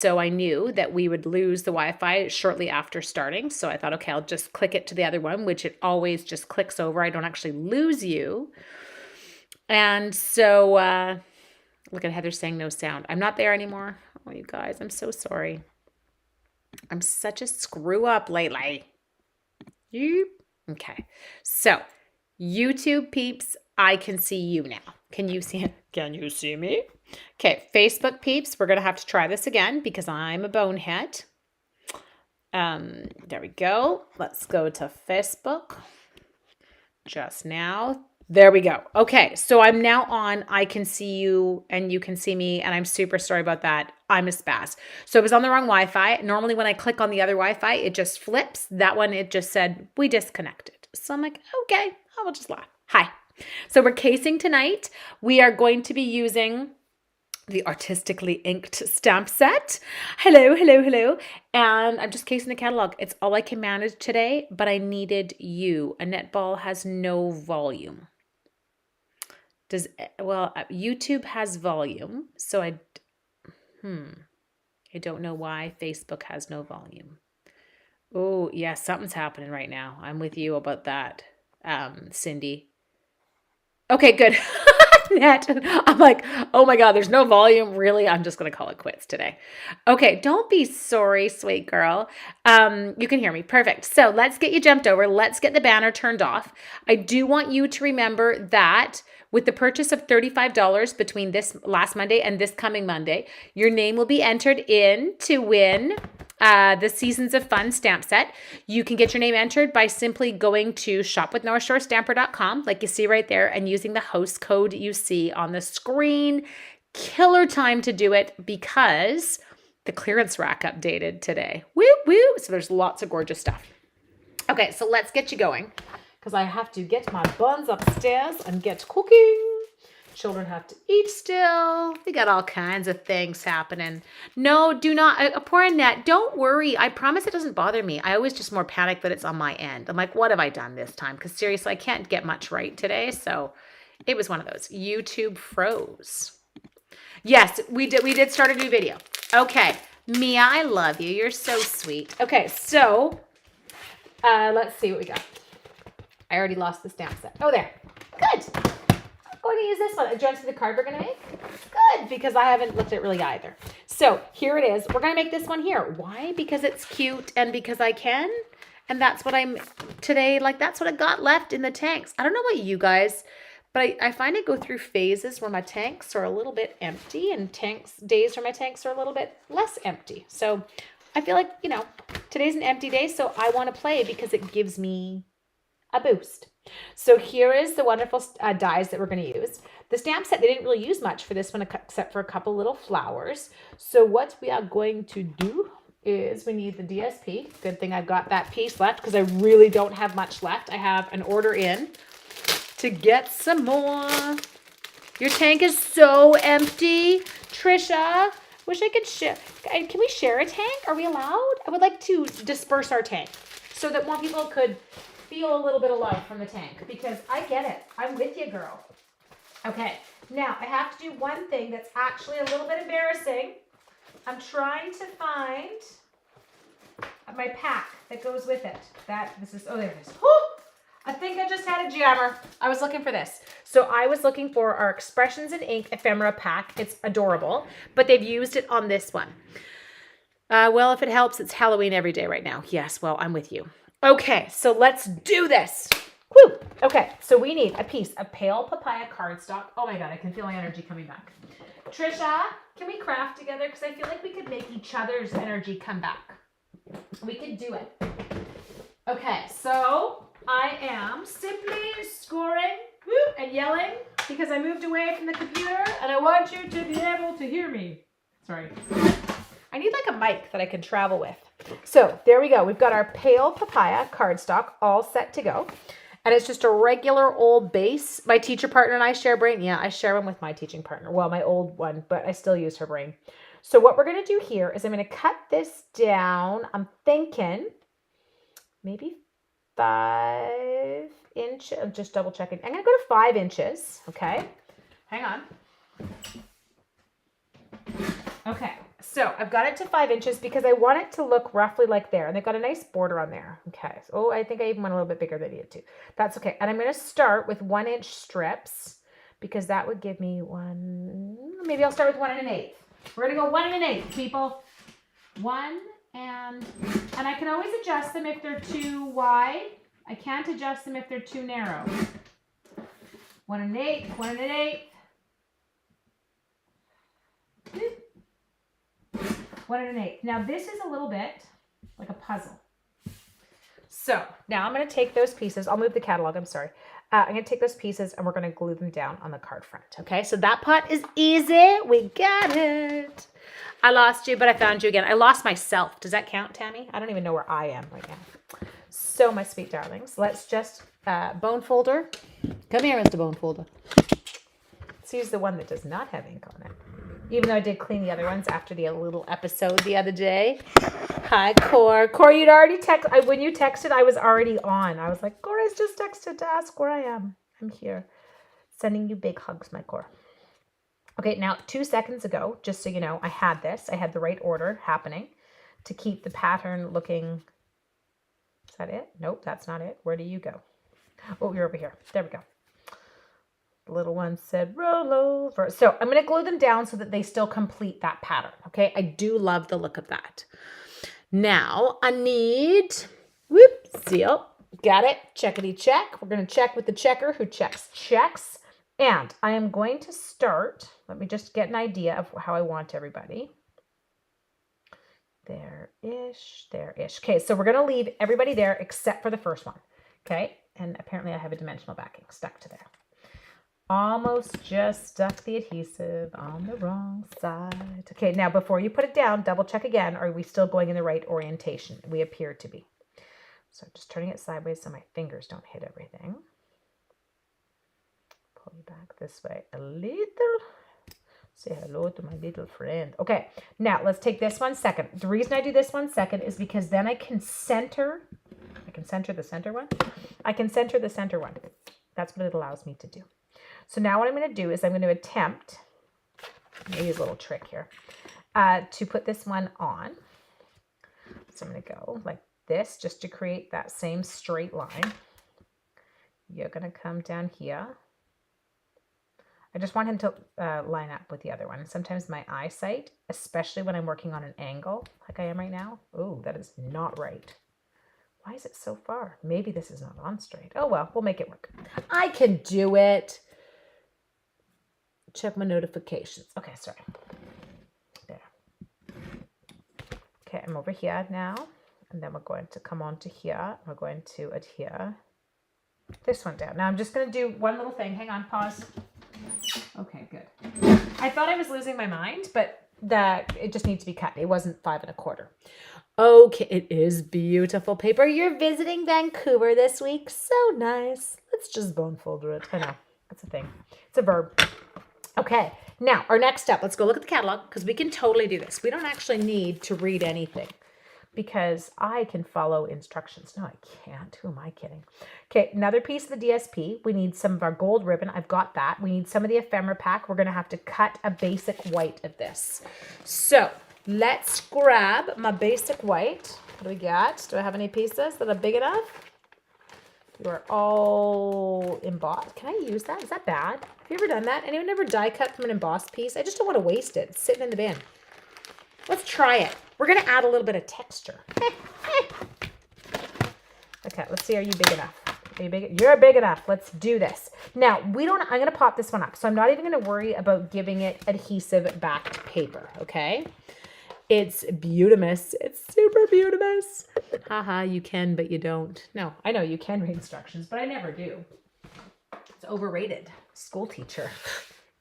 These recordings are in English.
So I knew that we would lose the Wi-Fi shortly after starting. So I thought, okay, I'll just click it to the other one, which it always just clicks over. I don't actually lose you. And so look at Heather saying no sound. I'm not there anymore. Oh, you guys, I'm so sorry. I'm such a screw up lately. Okay. So YouTube peeps, I can see you now. Can you see it? Can you see me? Okay, Facebook peeps, we're going to have to try this again because I'm a bonehead. There we go. Let's go to Facebook. Just now. There we go. Okay, so I'm now on. I can see you and you can see me, and I'm super sorry about that. I'm a spaz. So it was on the wrong Wi-Fi. Normally when I click on the other Wi-Fi, it just flips. That one, it just said, we disconnected. So I'm like, okay, I will just laugh. Hi. So we're casing tonight. We are going to be using the artistically inked stamp set. Hello, hello, hello. And I'm just casing the catalog. It's all I can manage today, but I needed you. A netball has no volume. YouTube has volume, so I don't know why Facebook has no volume. Oh, yeah, something's happening right now. I'm with you about that, Cindy. Okay, good. Net. I'm like, oh my God, there's no volume. Really? I'm just going to call it quits today. Okay, don't be sorry, sweet girl. You can hear me. Perfect. So let's get you jumped over. Let's get the banner turned off. I do want you to remember that with the purchase of $35 between this last Monday and this coming Monday, your name will be entered in to win the Seasons of Fun stamp set. You can get your name entered by simply going to shopwithnorthshorestamper.com, like you see right there, and using the host code you see on the screen. Killer time to do it because the clearance rack updated today. Woo, woo. So there's lots of gorgeous stuff. Okay, so let's get you going because I have to get my buns upstairs and get cooking. Children have to eat still. We got all kinds of things happening. No, do not. Poor Annette, don't worry. I promise it doesn't bother me. I always just more panic that it's on my end. I'm like, what have I done this time? Because seriously, I can't get much right today. So it was one of those. YouTube froze. Yes, we did start a new video. Okay. Mia, I love you. You're so sweet. Okay, so let's see what we got. I already lost the stamp set. Oh, there. Good. I'm going to use this one. Do you want to see the card we're going to make? Good, because I haven't looked at it really either. So here it is. We're going to make this one here. Why? Because it's cute and because I can. And that's what I'm today. Like, that's what I got left in the tanks. I don't know about you guys, but I find I go through phases where my tanks are a little bit empty and days where my tanks are a little bit less empty. So I feel like, today's an empty day. So I want to play because it gives me a boost. So here is the wonderful dies that we're going to use. The stamp set, they didn't really use much for this one except for a couple little flowers. So what we are going to do is we need the DSP. Good thing I've got that piece left because I really don't have much left. I have an order in to get some more. Your tank is so empty. Trisha, wish I could share. Can we share a tank? Are we allowed? I would like to disperse our tank so that more people could feel a little bit of love from the tank because I get it. I'm with you, girl. Okay, now I have to do one thing that's actually a little bit embarrassing. I'm trying to find my pack that goes with it. There it is. Whew! I think I just had a jammer. I was looking for this. So I was looking for our Expressions in Ink ephemera pack. It's adorable, but they've used it on this one. Well, if it helps, it's Halloween every day right now. Yes, well, I'm with you. Okay, so let's do this. Woo! Okay, so we need a piece of pale papaya cardstock. Oh my God, I can feel my energy coming back. Trisha, can we craft together? Because I feel like we could make each other's energy come back. We could do it. Okay, so I am simply scoring and yelling because I moved away from the computer and I want you to be able to hear me. Sorry. I need like a mic that I can travel with. So there we go. We've got our pale papaya cardstock all set to go. And it's just a regular old base. My teacher partner and I share brain. Yeah, I share one with my teaching partner. Well, my old one, but I still use her brain. So what we're going to do here is I'm going to cut this down. I'm thinking maybe 5 inches. I'm just double checking. I'm going to go to 5 inches. Okay. Hang on. Okay. So I've got it to 5 inches because I want it to look roughly like there. And they've got a nice border on there. Okay. So, I think I even went a little bit bigger than I needed to. That's okay. And I'm going to start with 1-inch strips because that would give me maybe I'll start with 1 1/8. We're going to go 1 1/8, people. 1 and I can always adjust them if they're too wide. I can't adjust them if they're too narrow. 1 1/8, 1 1/8. 1 1/8. Now this is a little bit like a puzzle. So now I'm going to take those pieces. I'll move the catalog. I'm sorry. I'm going to take those pieces and we're going to glue them down on the card front. Okay, so that part is easy. We got it. I lost you, but I found you again. I lost myself. Does that count, Tammy? I don't even know where I am right now. So my sweet darlings, let's just bone folder. Come here, Mr. Bone Folder. Let's use the one that does not have ink on it. Even though I did clean the other ones after the little episode the other day. Hi, Cor. Cor, you'd already texted. When you texted, I was already on. I was like, Cora's just texted to ask where I am. I'm here. Sending you big hugs, my Cor. Okay, now 2 seconds ago, just so you know, I had this. I had the right order happening to keep the pattern looking. Is that it? Nope, that's not it. Where do you go? Oh, you're over here. There we go. The little one said, roll over. So I'm going to glue them down so that they still complete that pattern. Okay, I do love the look of that. Now I need, seal. Got it. Checkity check. We're going to check with the checker who checks checks. And I am going to start. Let me just get an idea of how I want everybody. There-ish, there-ish. Okay, so we're going to leave everybody there except for the first one. Okay, and apparently I have a dimensional backing stuck to there. Almost just stuck the adhesive on the wrong side. Okay, now before you put it down, double check again. Are we still going in the right orientation? We appear to be. So just turning it sideways so my fingers don't hit everything. Pull you back this way a little. Say hello to my little friend. Okay, now let's take this one second. The reason I do this one second is because then I can center the center one. I can center the center one. That's what it allows me to do. So now what I'm going to do is I'm going to attempt, maybe use a little trick here, to put this one on. So I'm going to go like this just to create that same straight line. You're going to come down here. I just want him to line up with the other one. Sometimes my eyesight, especially when I'm working on an angle like I am right now. Oh, that is not right. Why is it so far? Maybe this is not on straight. Oh, well, we'll make it work. I can do it. Check my notifications. Okay, sorry. There. Okay, I'm over here now. And then we're going to come on to here. We're going to adhere this one down. Now I'm just going to do one little thing. Hang on, pause. Okay, good. I thought I was losing my mind, but it just needs to be cut. It wasn't 5 1/4. Okay, it is beautiful paper. You're visiting Vancouver this week. So nice. Let's just bone folder it. I know, that's a thing. It's a verb. Okay, now our next step. Let's go look at the catalog because we can totally do this. We don't actually need to read anything because I can follow instructions. No, I can't. Who am I kidding? Okay, another piece of the DSP. We need some of our gold ribbon. I've got that. We need some of the ephemera pack. We're going to have to cut a basic white of this. So let's grab my basic white. What do we got? Do I have any pieces that are big enough? You are all embossed. Can I use that? Is that bad? Have you ever done that? Anyone ever die cut from an embossed piece? I just don't want to waste it. It's sitting in the bin. Let's try it. We're going to add a little bit of texture. Okay, let's see. Are you big enough? Are you big? You're big enough. Let's do this. Now, I'm going to pop this one up. So I'm not even going to worry about giving it adhesive backed paper, okay? It's beautimous. It's super beautimous. Haha, you can, but you don't. No, I know you can read instructions, but I never do. It's overrated. School teacher.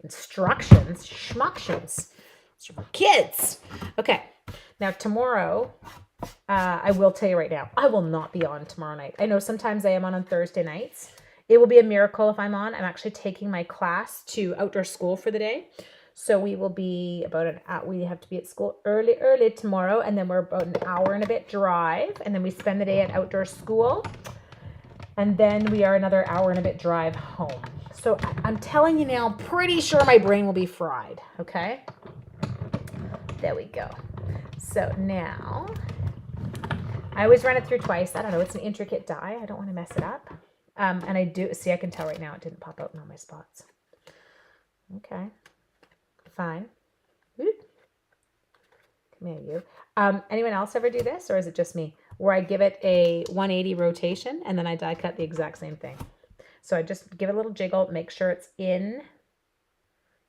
Instructions. Schmuctions. It's for kids. Okay. Now, tomorrow, I will tell you right now, I will not be on tomorrow night. I know sometimes I am on Thursday nights. It will be a miracle if I'm on. I'm actually taking my class to outdoor school for the day. So we will be about an hour. We have to be at school early tomorrow. And then we're about an hour and a bit drive. And then we spend the day at outdoor school. And then we are another hour and a bit drive home. So I'm telling you now, I'm pretty sure my brain will be fried. Okay. There we go. So now, I always run it through twice. I don't know, it's an intricate die. I don't want to mess it up. And I do, see, I can tell right now it didn't pop out in all my spots. Okay, fine. Whoop. Come here, you. Anyone else ever do this, or is it just me? Where I give it a 180 rotation and then I die cut the exact same thing. So I just give it a little jiggle, make sure it's in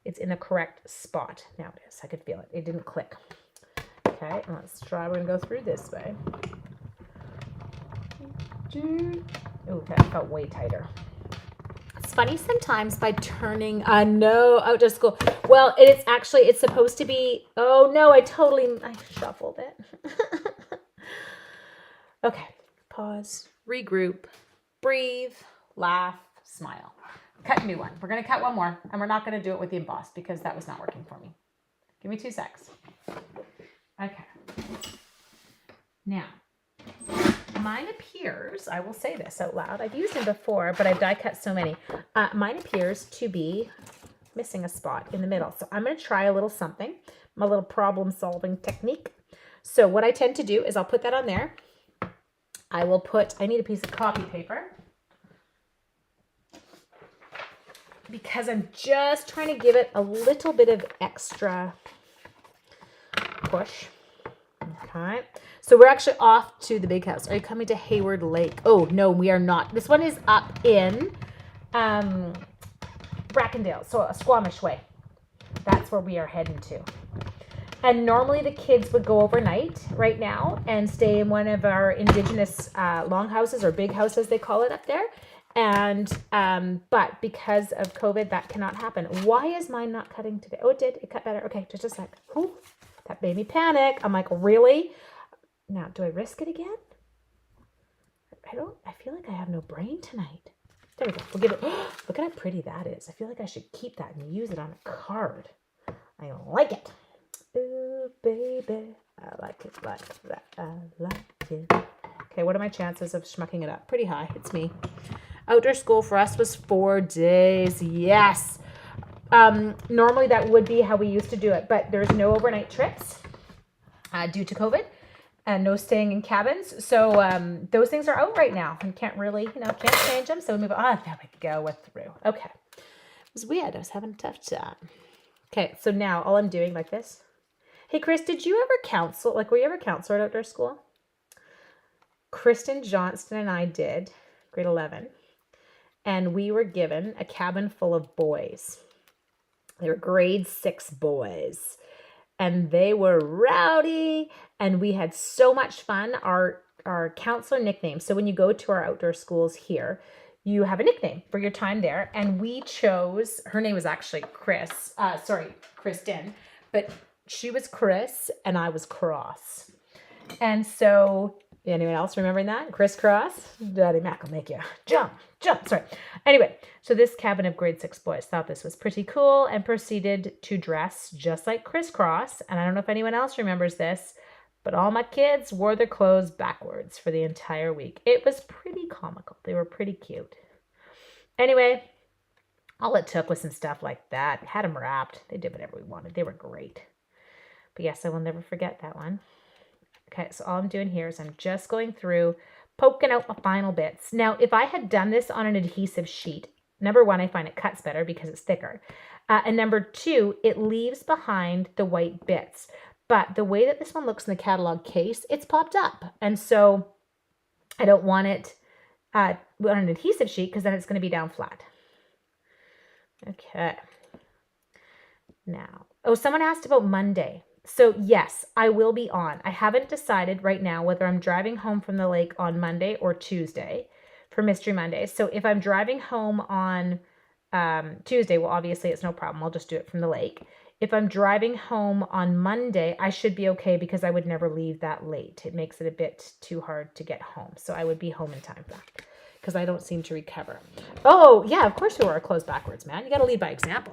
the correct spot. Now it is. I could feel it. It didn't click. Okay, let's try. We're gonna go through this way. Oh, that felt way tighter. It's funny sometimes by turning. No, outdoor school. Well, it's supposed to be. Oh no, I shuffled it. Okay, pause, regroup, breathe, laugh, smile. Cut a new one. We're gonna cut one more, and we're not gonna do it with the emboss because that was not working for me. Give me 2 secs. Okay. Now, mine appears, I will say this out loud, I've used them before, but I've die cut so many. Mine appears to be missing a spot in the middle. So I'm going to try a little something, my little problem solving technique. So what I tend to do is I'll put that on there. I need a piece of copy paper because I'm just trying to give it a little bit of extra push. Okay, so we're actually off to the big house. Are you coming to Hayward Lake? Oh, no, we are not. This one is up in Brackendale, so a Squamish way. That's where we are heading to. And normally the kids would go overnight right now and stay in one of our Indigenous longhouses or big houses, they call it up there. And but because of COVID, that cannot happen. Why is mine not cutting today? Oh, it did. It cut better. Okay, just a sec. Ooh, that made me panic. I'm like, really? Now, do I risk it again? I feel like I have no brain tonight. There we go. We'll give it. Look at how pretty that is. I feel like I should keep that and use it on a card. I like it. Ooh, baby, I like it like that. I like it. Okay, what are my chances of schmucking it up? Pretty high. It's me. Outdoor school for us was 4 days. Yes. Normally that would be how we used to do it, but there's no overnight trips due to COVID and no staying in cabins. So those things are out right now and can't really, can't change them. So we move on. There we go. We're through. Okay. It was weird. I was having a tough time. Okay. So now all I'm doing like this. Hey, Chris, did you ever counsel? Were you ever a counselor at outdoor school? Kristen Johnston and I did, grade 11. And we were given a cabin full of boys. They were grade 6 boys. And they were rowdy. And we had so much fun. Our counselor nickname. So when you go to our outdoor schools here, you have a nickname for your time there. And we chose, her name was actually Kristen. But she was Chris and I was Cross. And so, anyone else remembering that? Chris Cross? Daddy Mac will make you jump. Sorry. Anyway, so this cabin of grade 6 boys thought this was pretty cool and proceeded to dress just like Chris Cross. And I don't know if anyone else remembers this, but all my kids wore their clothes backwards for the entire week. It was pretty comical. They were pretty cute. Anyway, all it took was some stuff like that. Had them wrapped. They did whatever we wanted. They were great. But yes, I will never forget that one. Okay, so all I'm doing here is I'm just going through, poking out my final bits. Now, if I had done this on an adhesive sheet, number one, I find it cuts better because it's thicker. And number two, it leaves behind the white bits. But the way that this one looks in the catalog case, it's popped up. And so I don't want it on an adhesive sheet because then it's going to be down flat. Okay. Now, someone asked about Monday. So yes, I will be on. I haven't decided right now whether I'm driving home from the lake on Monday or Tuesday for Mystery Monday. So if I'm driving home on Tuesday, well, obviously it's no problem. I'll just do it from the lake. If I'm driving home on Monday, I should be okay because I would never leave that late. It makes it a bit too hard to get home. So I would be home in time for that because I don't seem to recover. Oh, yeah, of course we wear our clothes backwards, man. You got to lead by example.